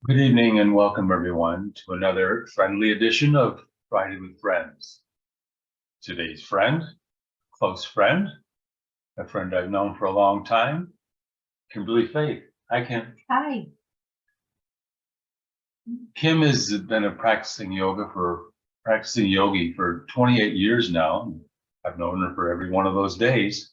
Good evening and welcome everyone to another friendly edition of Friday with Friends. Today's friend, close friend, a friend I've known for a long time, Kymberly Fayth. Hi, Kim. Hi. Kim has been practicing yogi for 28 years now. I've known her for every one of those days.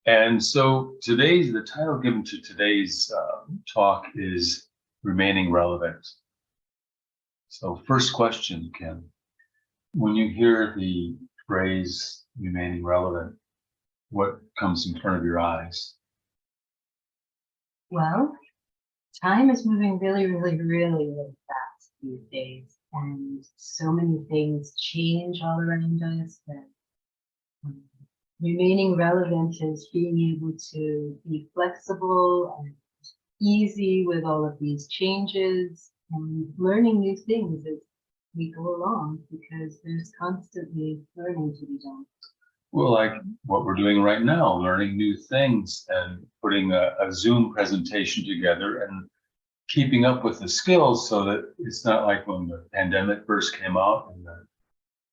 And so the title given to today's talk is Remaining Relevant. So first question, Kim. When you hear the phrase remaining relevant, what comes in front of your eyes? Well, time is moving really fast these days, and so many things change all around us that remaining relevant is being able to be flexible and easy with all of these changes and learning new things as we go along, because there's constantly learning to be done. Well, like what we're doing right now, learning new things and putting a Zoom presentation together and keeping up with the skills so that it's not like when the pandemic first came out and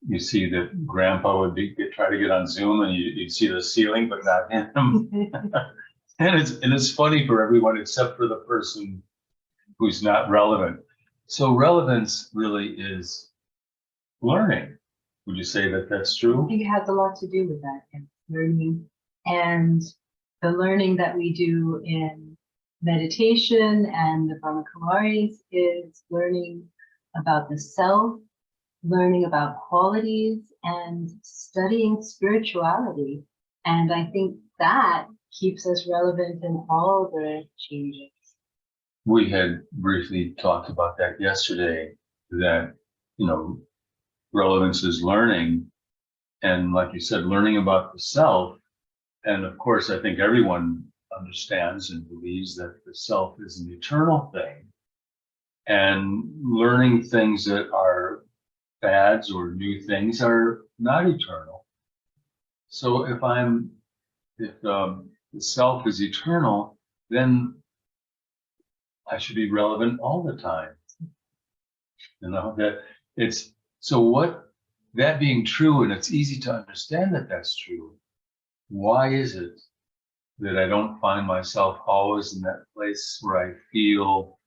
you see that grandpa would try to get on Zoom and you'd see the ceiling, but not him. And it's funny for everyone except for the person who's not relevant. So relevance really is learning. Would you say that that's true? I think it has a lot to do with that, and learning, and the learning that we do in meditation and the Brahma Kumaris is learning about the self, learning about qualities, and studying spirituality. And I think that keeps us relevant in all the changes. We had briefly talked about that yesterday, that, relevance is learning. And like you said, learning about the self. And of course, I think everyone understands and believes that the self is an eternal thing. And learning things that are fads or new things are not eternal. So if the self is eternal, then I should be relevant all the time. That being true, and it's easy to understand that that's true. Why is it that I don't find myself always in that place where I feel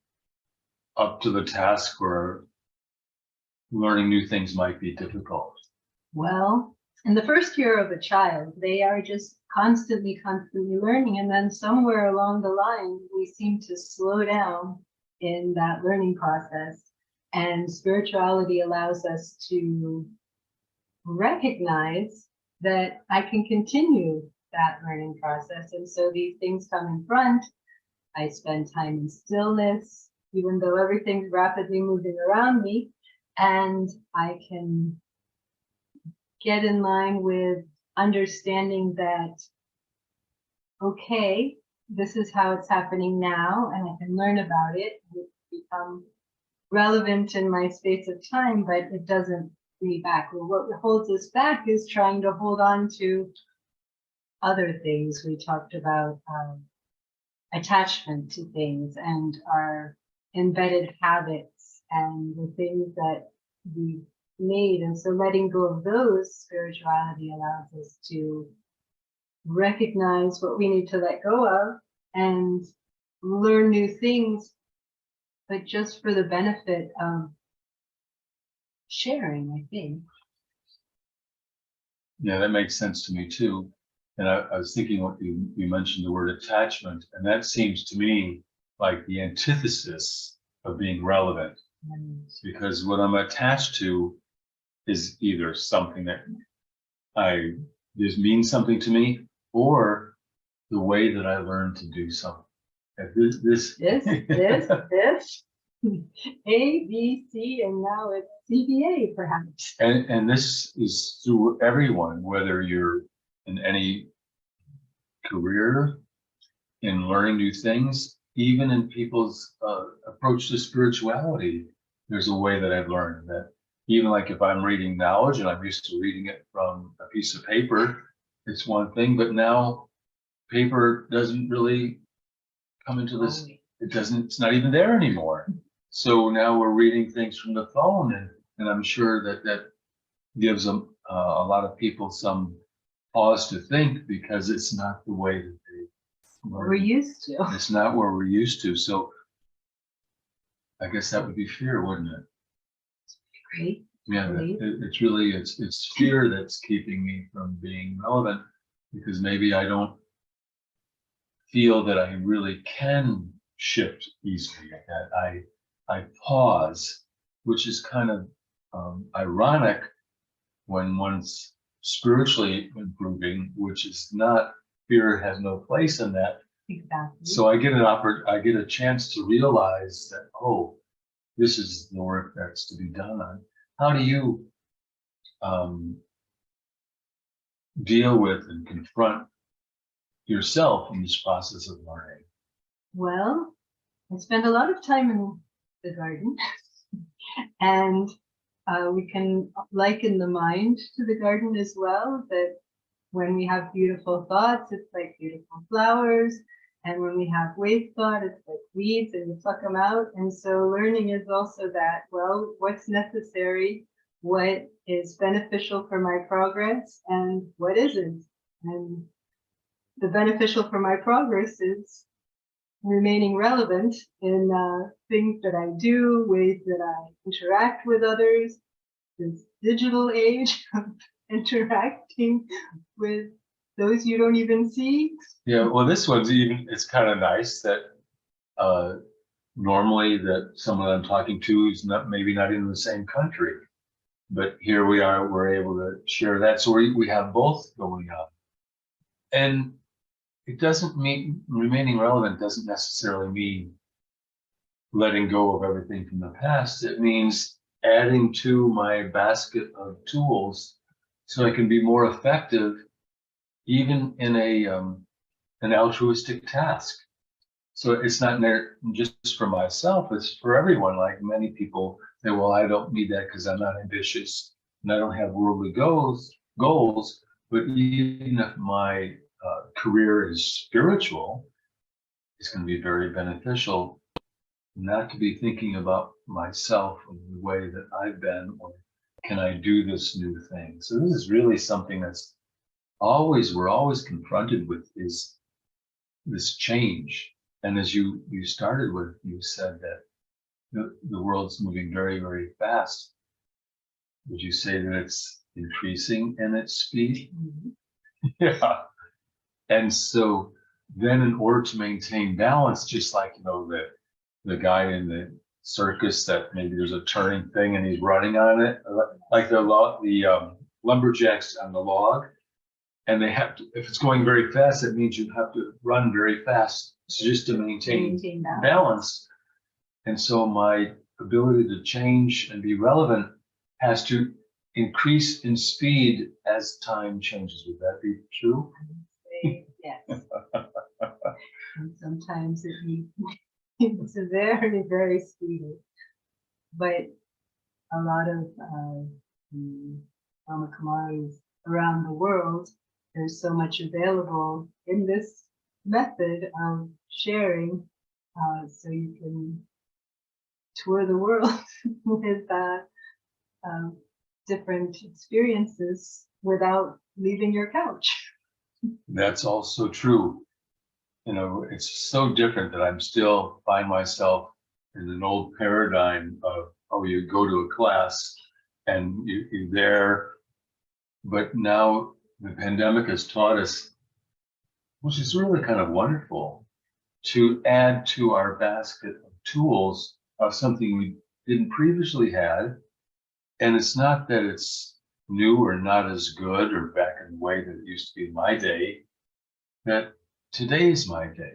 up to the task where learning new things might be difficult? Well, in the first year of a child, they are just constantly learning. And then somewhere along the line, we seem to slow down in that learning process. And spirituality allows us to recognize that I can continue that learning process. And so these things come in front. I spend time in stillness, even though everything's rapidly moving around me, and I can get in line with understanding that, okay, this is how it's happening now, and I can learn about it, and become relevant in my space of time, but it doesn't me back. Well, what holds us back is trying to hold on to other things. We talked about attachment to things and our embedded habits and the things that we made. And so letting go of those, spirituality allows us to recognize what we need to let go of and learn new things, but just for the benefit of sharing, I think. Yeah, that makes sense to me too. And I was thinking what you mentioned the word attachment, and that seems to me like the antithesis of being relevant. Because what I'm attached to is either something that this means something to me, or the way that I learned to do something. This A, B, C, and now it's CBA, perhaps. And this is through everyone, whether you're in any career, in learning new things, even in people's approach to spirituality. There's a way that I've learned that even like if I'm reading knowledge and I'm used to reading it from a piece of paper, it's one thing, but now paper doesn't really come into this. It's not even there anymore. So now we're reading things from the phone, and I'm sure that that gives them a lot of people some pause to think, because it's not the way that they We're learn. used to. It's not where we're used to. So I guess that would be fear, wouldn't it? Great. Yeah, Great. it's really it's fear that's keeping me from being relevant, because maybe I don't feel that I really can shift easily, that I pause, which is kind of ironic when one's spiritually improving, which is not, fear has no place in that. Exactly. So I get I get a chance to realize that, oh, this is the work that's to be done on. How do you um, deal with and confront yourself in this process of learning? Well, I spend a lot of time in the garden, and we can liken the mind to the garden as well, that when we have beautiful thoughts, it's like beautiful flowers. And when we have waste thought, it's like weeds and you pluck them out. And so learning is also that, well, what's necessary, what is beneficial for my progress, and what isn't. And the beneficial for my progress is remaining relevant in things that I do, ways that I interact with others, this digital age of interacting with those you don't even see. Yeah, well, this one's even, it's kind of nice that normally that someone I'm talking to is not, maybe not in the same country, but here we are, we're able to share that. So we have both going on. And it doesn't mean, remaining relevant doesn't necessarily mean letting go of everything from the past. It means adding to my basket of tools so I can be more effective, even in an altruistic task. So it's not just for myself, it's for everyone. Like many people say, well, I don't need that because I'm not ambitious and I don't have worldly goals. But even if my career is spiritual, it's going to be very beneficial not to be thinking about myself in the way that I've been, or can I do this new thing? So this is really something that's we're always confronted with, is this change. And as you started with, you said that the world's moving very, very fast. Would you say that it's increasing in its speed? Mhm. Yeah. And so then in order to maintain balance, just like, the guy in the circus that maybe there's a turning thing and he's running on it, like the lumberjacks on the log, and they have to, if it's going very fast, it means you have to run very fast just to maintain balance. And so my ability to change and be relevant has to increase in speed as time changes. Would that be true? I would say yes. And sometimes it needs it's very, very speedy. But a lot of Brahma Kumaris around the world, there's so much available in this method of sharing, so you can tour the world with different experiences without leaving your couch. That's also true. It's so different that I'm still find myself in an old paradigm of, oh, you go to a class and you're there. But now the pandemic has taught us, which is really kind of wonderful, to add to our basket of tools of something we didn't previously had. And it's not that it's new or not as good or back in the way that it used to be in my day, that today's my day.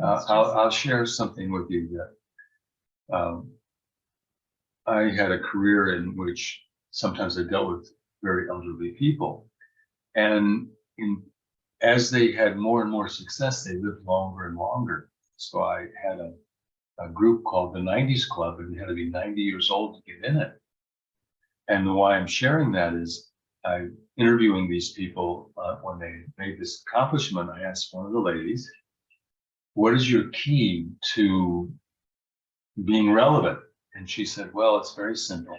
I'll share something with you that I had a career in which sometimes I dealt with very elderly people. And as they had more and more success, they lived longer and longer. So I had a group called the 90s Club, and you had to be 90 years old to get in it. And why I'm sharing that is I'm interviewing these people when they made this accomplishment. I asked one of the ladies, what is your key to being relevant? And she said, well, it's very simple.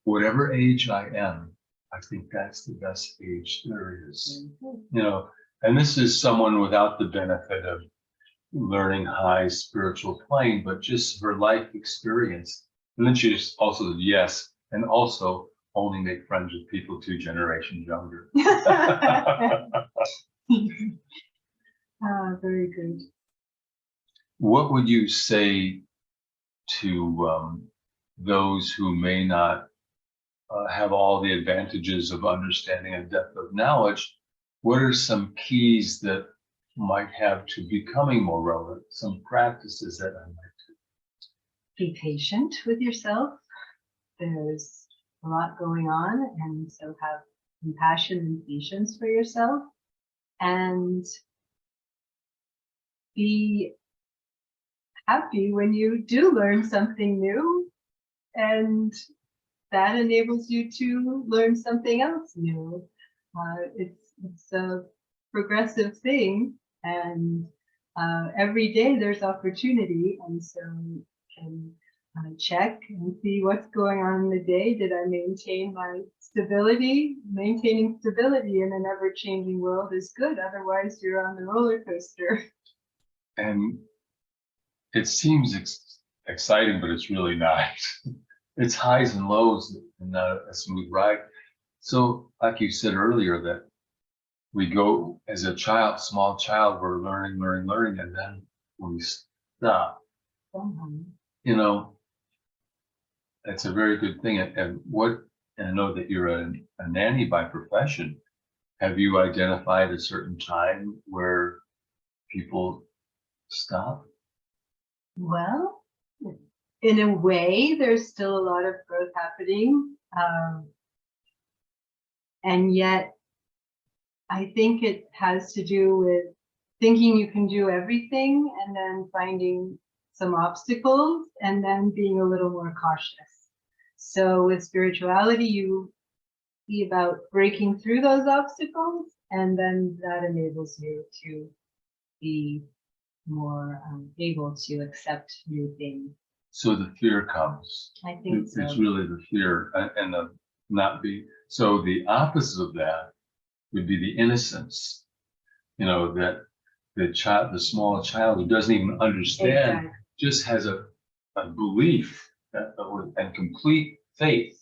Whatever age I am, I think that's the best age there is. You know, and this is someone without the benefit of learning high spiritual plane, but just her life experience. And then she just also said yes, and also only make friends with people 2 generations younger. Very good. What would you say to those who may not have all the advantages of understanding and depth of knowledge? What are some keys that might have to becoming more relevant, some practices that I might do? Be patient with yourself. There's a lot going on, and so have compassion and patience for yourself, and be happy when you do learn something new, and that enables you to learn something else new. It's a progressive thing, and every day there's opportunity, and so you can check and see what's going on in the day. Did I maintain my stability? Maintaining stability in an ever-changing world is good, otherwise you're on the roller coaster. And it seems exciting, but it's really not. It's highs and lows and not a smooth ride. So like you said earlier, that we go as a child, small child, we're learning, and then we stop. You know, that's a very good thing. And I know that you're a nanny by profession. Have you identified a certain time where people stop? Well, in a way, there's still a lot of growth happening. And yet, I think it has to do with thinking you can do everything and then finding some obstacles and then being a little more cautious. So with spirituality, you be about breaking through those obstacles, and then that enables you to be more able to accept new things. So the fear comes. I think so. It's really the fear and the not be. So the opposite of that would be the innocence. You know, that the small child who doesn't even understand, Exactly. just has a belief and complete faith.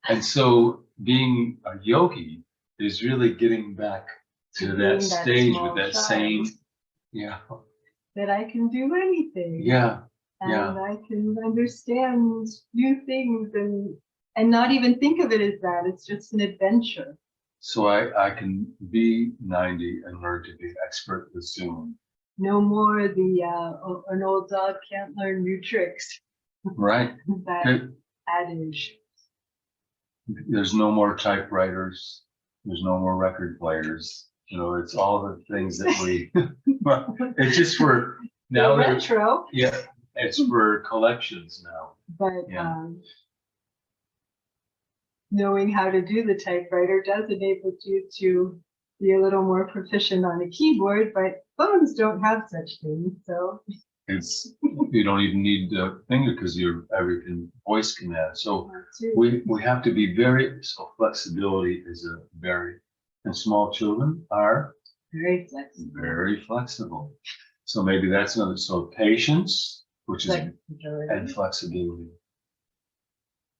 And so being a yogi is really getting back to that stage with that same, that I can do anything. Yeah. And I can understand new things and not even think of it as that. It's just an adventure. So I can be 90 and learn to be expert with Zoom. No more an old dog can't learn new tricks. Right. That adage. There's no more typewriters. There's no more record players. You know, it's all the things that we. It's just for now. Retro. Yeah, it's for collections now. But knowing how to do the typewriter does enable you to be a little more proficient on a keyboard, but phones don't have such things. So you don't even need the finger because everything voice can add. So we have to be flexibility is and small children are very flexible. Very flexible. So maybe that's another. So patience, which is and flexibility.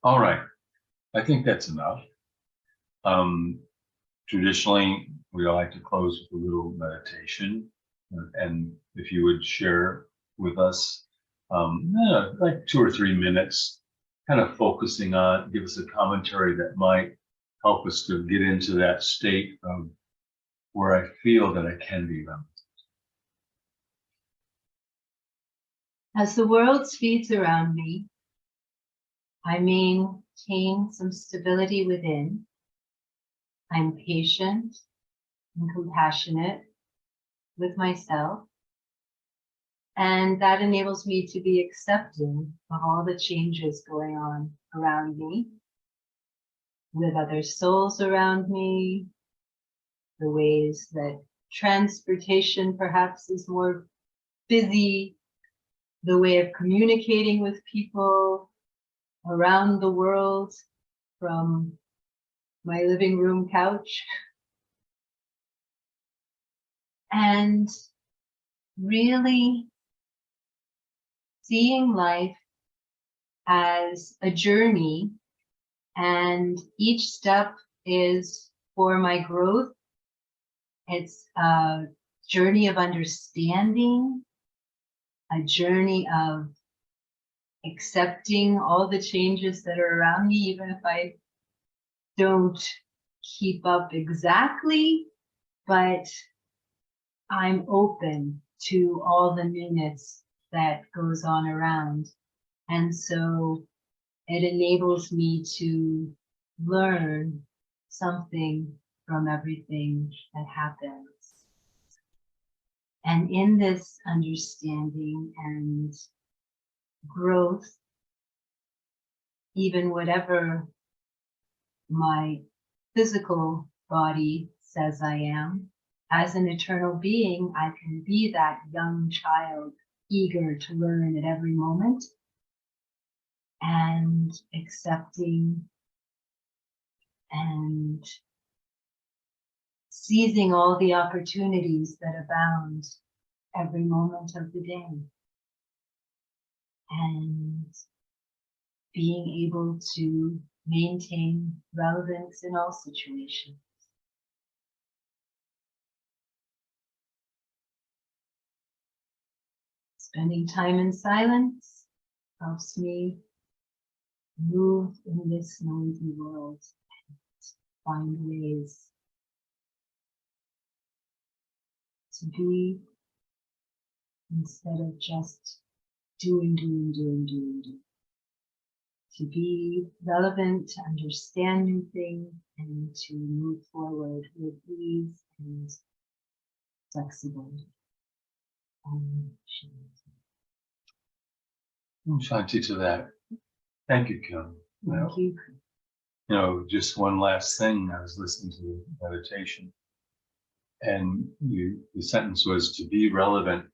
All right. I think that's enough. Traditionally, we like to close with a little meditation, and if you would share with us, like 2 or 3 minutes, kind of focusing on, give us a commentary that might help us to get into that state of where I feel that I can be them. As the world speeds around me, I maintain some stability within. I'm patient and compassionate with myself, and that enables me to be accepting of all the changes going on around me, with other souls around me, the ways that transportation perhaps is more busy the way of communicating with people around the world from my living room couch. And really seeing life as a journey, and each step is for my growth. It's a journey of understanding, a journey of accepting all the changes that are around me, even if I don't keep up exactly, but I'm open to all the newness that goes on around. And so it enables me to learn something from everything that happens. And in this understanding and growth, even whatever my physical body says I am, as an eternal being, I can be that young child, eager to learn at every moment and accepting and seizing all the opportunities that abound every moment of the day, and being able to maintain relevance in all situations. Spending time in silence helps me move in this noisy world and find ways to be instead of just doing. To be relevant, to understand new things, and to move forward with ease and flexibility. Shanti to that. Thank you, Kim. Thank you. You know, just one last thing. I was listening to the meditation, and the sentence was to be relevant.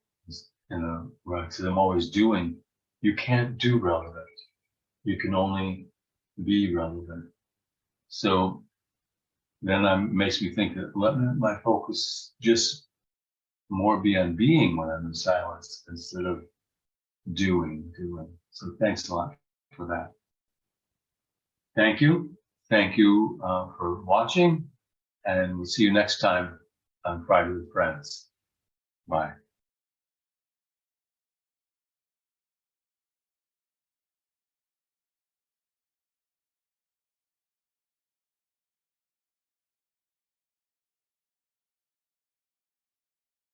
You know, because I'm always doing. You can't do relevant. You can only be relevant. So then that makes me think that let my focus just more be on being when I'm in silence instead of doing. So thanks a lot for that. Thank you. Thank you for watching, and we'll see you next time on Friday with Friends. Bye.